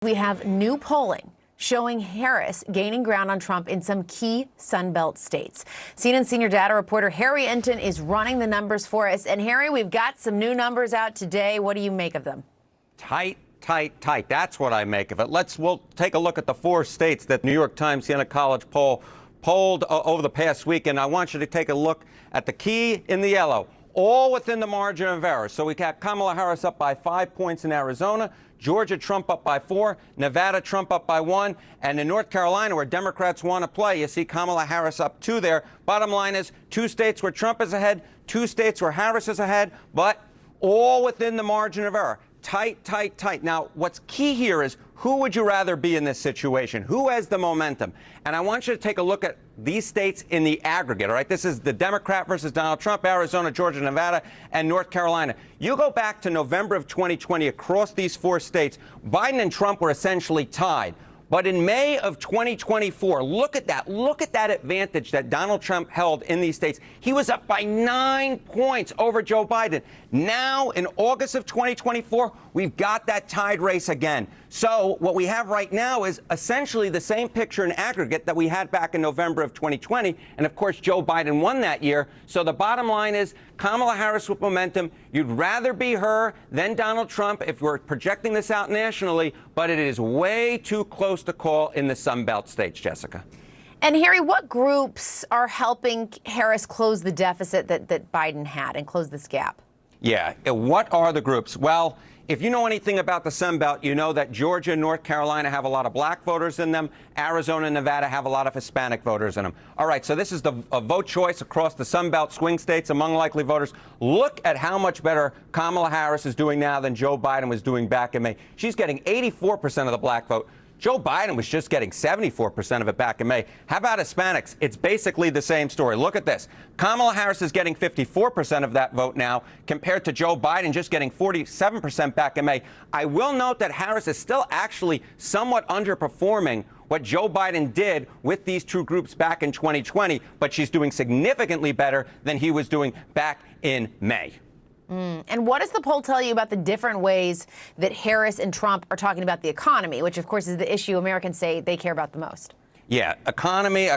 We have new polling showing Harris gaining ground on Trump in some key Sunbelt states. CNN senior data reporter Harry Enten is running the numbers for us. And Harry, we've got some new numbers out today. What do you make of them? Tight. That's what I make of it. We'll take a look at the 4 states that New York Times Siena College polled over the past week. And I want you to take a look at the key in the yellow, all within the margin of error. So we got Kamala Harris up by 5 points in Arizona, Georgia, Trump up by 4, Nevada, Trump up by 1, and in North Carolina, where Democrats want to play, you see Kamala Harris up 2 there. Bottom line is 2 states where Trump is ahead, 2 states where Harris is ahead, but all within the margin of error. Tight. Now, what's key here is who would you rather be in this situation? Who has the momentum? And I want you to take a look at these states in the aggregate, all right? This is the Democrat versus Donald Trump, Arizona, Georgia, Nevada, and North Carolina. You go back to November of 2020 across these 4 states, Biden and Trump were essentially tied. But in May of 2024, look at that. Look at that advantage that Donald Trump held in these states. He was up by 9 points over Joe Biden. Now, in August of 2024, we've got that tied race again. So what we have right now is essentially the same picture in aggregate that we had back in November of 2020. And of course, Joe Biden won that year. So the bottom line is Kamala Harris with momentum. You'd rather be her than Donald Trump if we're projecting this out nationally, but it is way too close to call in the Sunbelt states, Jessica. And Harry, what groups are helping Harris close the deficit that Biden had and close this gap? Yeah. What are the groups? Well, if you know anything about the Sun Belt, you know that Georgia and North Carolina have a lot of black voters in them. Arizona and Nevada have a lot of Hispanic voters in them. All right, so this is the vote choice across the Sun Belt swing states among likely voters. Look at how much better Kamala Harris is doing now than Joe Biden was doing back in May. She's getting 84% of the black vote. Joe Biden was just getting 74% of it back in May. How about Hispanics? It's basically the same story. Look at this. Kamala Harris is getting 54% of that vote now, compared to Joe Biden just getting 47% back in May. I will note that Harris is still actually somewhat underperforming what Joe Biden did with these 2 groups back in 2020, but she's doing significantly better than he was doing back in May. And what does the poll tell you about the different ways that Harris and Trump are talking about the economy, which, of course, is the issue Americans say they care about the most? Yeah, economy.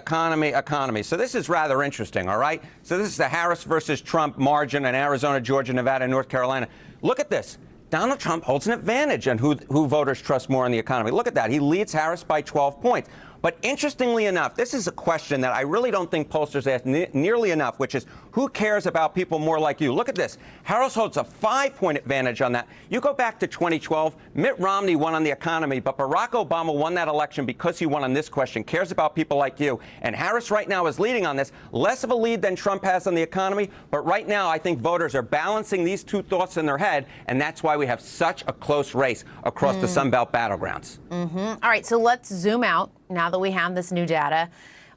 So this is rather interesting, all right? So this is the Harris versus Trump margin in Arizona, Georgia, Nevada, and North Carolina. Look at this. Donald Trump holds an advantage on who voters trust more in the economy. Look at that. He leads Harris by 12 points. But interestingly enough, this is a question that I really don't think pollsters ask nearly enough, which is who cares about people more like you? Look at this. Harris holds a 5-point advantage on that. You go back to 2012, Mitt Romney won on the economy, but Barack Obama won that election because he won on this question, cares about people like you. And Harris right now is leading on this, less of a lead than Trump has on the economy. But right now, I think voters are balancing these 2 thoughts in their head, and that's why we have such a close race across the Sunbelt battlegrounds. All right, so let's zoom out. Now that we have this new data,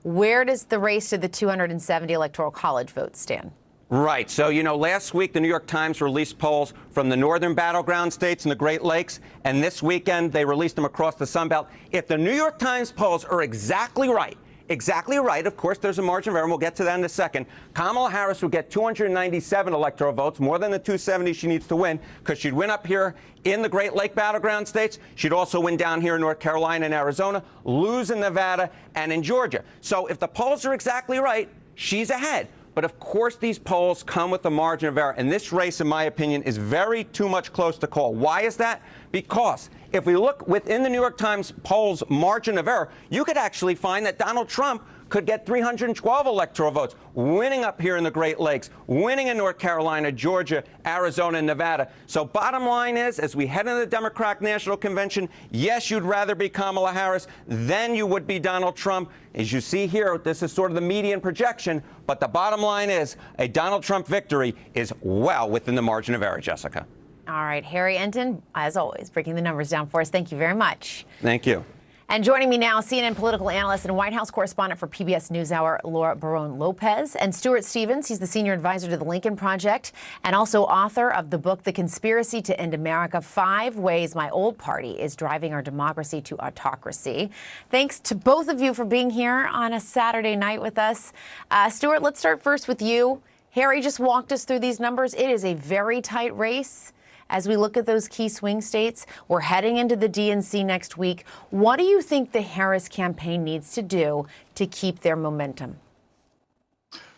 where does the race to the 270 Electoral College votes stand? Right. So, last week, the New York Times released polls from the northern battleground states and the Great Lakes. And this weekend, they released them across the Sun Belt. If the New York Times polls are exactly right, of course, there's a margin of error, and we'll get to that in a second, Kamala Harris would get 297 electoral votes, more than the 270 she needs to win, because she'd win up here in the Great Lake battleground states. She'd also win down here in North Carolina and Arizona, lose in Nevada and in Georgia. So if the polls are exactly right, she's ahead. But of course, these polls come with a margin of error. And this race, in my opinion, is very too much close to call. Why is that? Because if we look within the New York Times polls margin of error, you could actually find that Donald Trump could get 312 electoral votes, winning up here in the Great Lakes, winning in North Carolina, Georgia, Arizona, and Nevada. So bottom line is, as we head into the Democratic National Convention, yes, you'd rather be Kamala Harris than you would be Donald Trump. As you see here, this is sort of the median projection, but the bottom line is a Donald Trump victory is well within the margin of error, Jessica. All right, Harry Enten, as always, breaking the numbers down for us. Thank you very much. Thank you. And joining me now, CNN political analyst and White House correspondent for PBS NewsHour, Laura Barone-Lopez, and Stuart Stevens. He's the senior advisor to the Lincoln Project and also author of the book, The Conspiracy to End America, 5 Ways My Old Party is Driving Our Democracy to Autocracy. Thanks to both of you for being here on a Saturday night with us. Stuart, let's start first with you. Harry just walked us through these numbers. It is a very tight race. as we look at those key swing states? We're heading into the DNC next week. What do you think the Harris campaign needs to do to keep their momentum?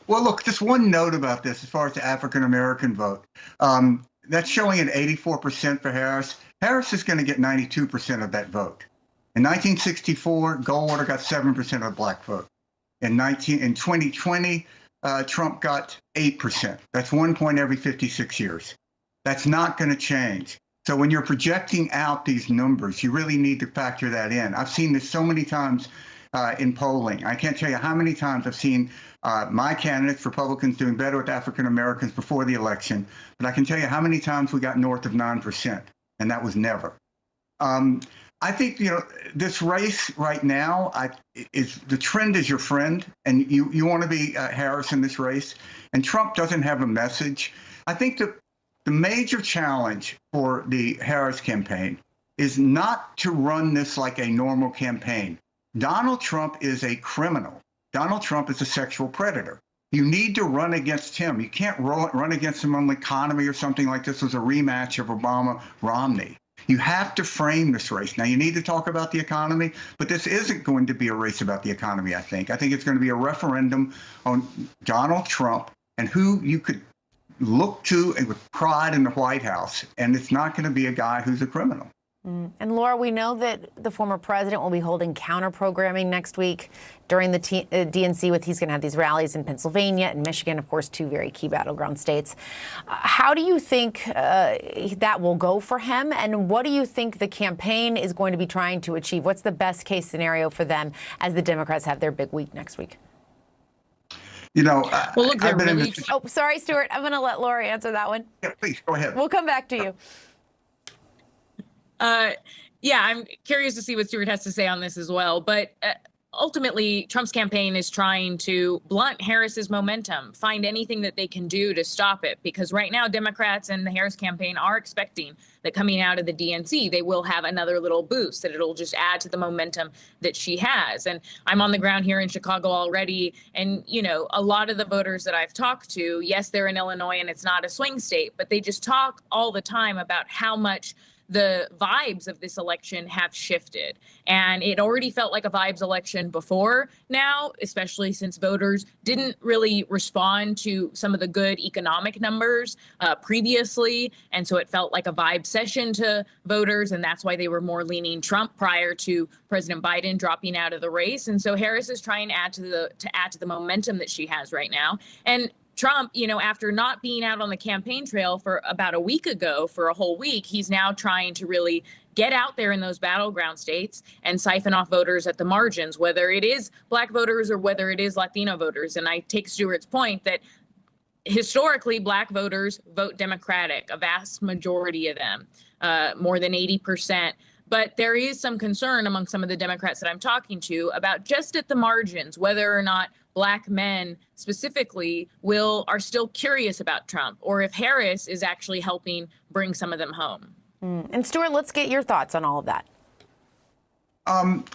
Well, look, just one note about this as far as the African-American vote. That's showing at 84% for Harris. Harris is going to get 92% of that vote. In 1964, Goldwater got 7% of the black vote. In 2020, Trump got 8%. That's 1 point every 56 years. That's not going to change. So when you're projecting out these numbers, you really need to factor that in. I've seen this so many times in polling. I can't tell you how many times I've seen my candidates, Republicans, doing better with African Americans before the election, but I can tell you how many times we got north of 9%, and that was never. I think, this race right now is the trend is your friend, and you want to be Harris in this race, and Trump doesn't have a message. I think the major challenge for the Harris campaign is not to run this like a normal campaign. Donald Trump is a criminal. Donald Trump is a sexual predator. You need to run against him. You can't run against him on the economy or something like this was a rematch of Obama-Romney. You have to frame this race. Now, you need to talk about the economy, but this isn't going to be a race about the economy, I think. I think it's going to be a referendum on Donald Trump and who you could look to and with pride in the White House. And it's not going to be a guy who's a criminal. And Laura, we know that the former president will be holding counter-programming next week during the DNC. He's going to have these rallies in Pennsylvania and Michigan, of course, two very key battleground states. How do you think that will go for him? And what do you think the campaign is going to be trying to achieve? What's the best case scenario for them as the Democrats have their big week next week? Well, look, oh, sorry, Stuart. I'm going to let Laura answer that one. Yeah, please, go ahead. We'll come back to you. Yeah, I'm curious to see what Stuart has to say on this as well. But ultimately, Trump's campaign is trying to blunt Harris's momentum, find anything that they can do to stop it. Because right now, Democrats and the Harris campaign are expecting that coming out of the DNC, they will have another little boost, that it'll just add to the momentum that she has. And I'm on the ground here in Chicago already. And, a lot of the voters that I've talked to, yes, they're in Illinois and it's not a swing state, but they just talk all the time about how much the vibes of this election have shifted. And it already felt like a vibes election before now, especially since voters didn't really respond to some of the good economic numbers previously. And so it felt like a vibe session to voters. And that's why they were more leaning Trump prior to President Biden dropping out of the race. And so Harris is trying to add to the momentum that she has right now. And Trump, after not being out on the campaign trail for about a week ago, for a whole week, he's now trying to really get out there in those battleground states and siphon off voters at the margins, whether it is black voters or whether it is Latino voters. And I take Stuart's point that historically, black voters vote Democratic, a vast majority of them, more than 80%. But there is some concern among some of the Democrats that I'm talking to about just at the margins, whether or not black men specifically are still curious about Trump, or if Harris is actually helping bring some of them home. And Stuart, let's get your thoughts on all of that.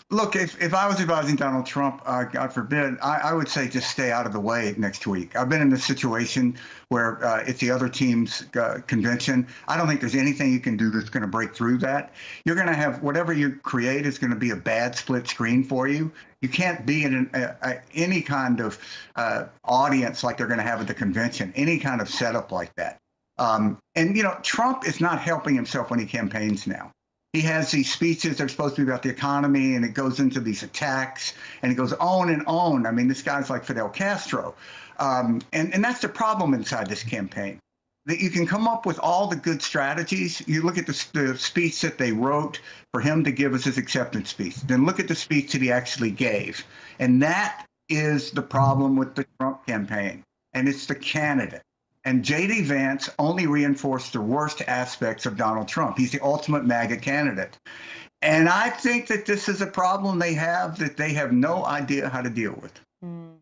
Look, if I was advising Donald Trump, God forbid, I would say just stay out of the way next week. I've been in this situation where it's the other team's convention. I don't think there's anything you can do that's going to break through that. You're going to have whatever you create is going to be a bad split screen for you. You can't be in any kind of audience like they're going to have at the convention, any kind of setup like that. Trump is not helping himself when he campaigns now. He has these speeches that are supposed to be about the economy, and it goes into these attacks, and it goes on and on. I mean, this guy's like Fidel Castro. And that's the problem inside this campaign, that you can come up with all the good strategies. You look at the speech that they wrote for him to give us his acceptance speech. Then look at the speech that he actually gave. And that is the problem with the Trump campaign. And it's the candidate. And J.D. Vance only reinforced the worst aspects of Donald Trump. He's the ultimate MAGA candidate. And I think that this is a problem they have that they have no idea how to deal with.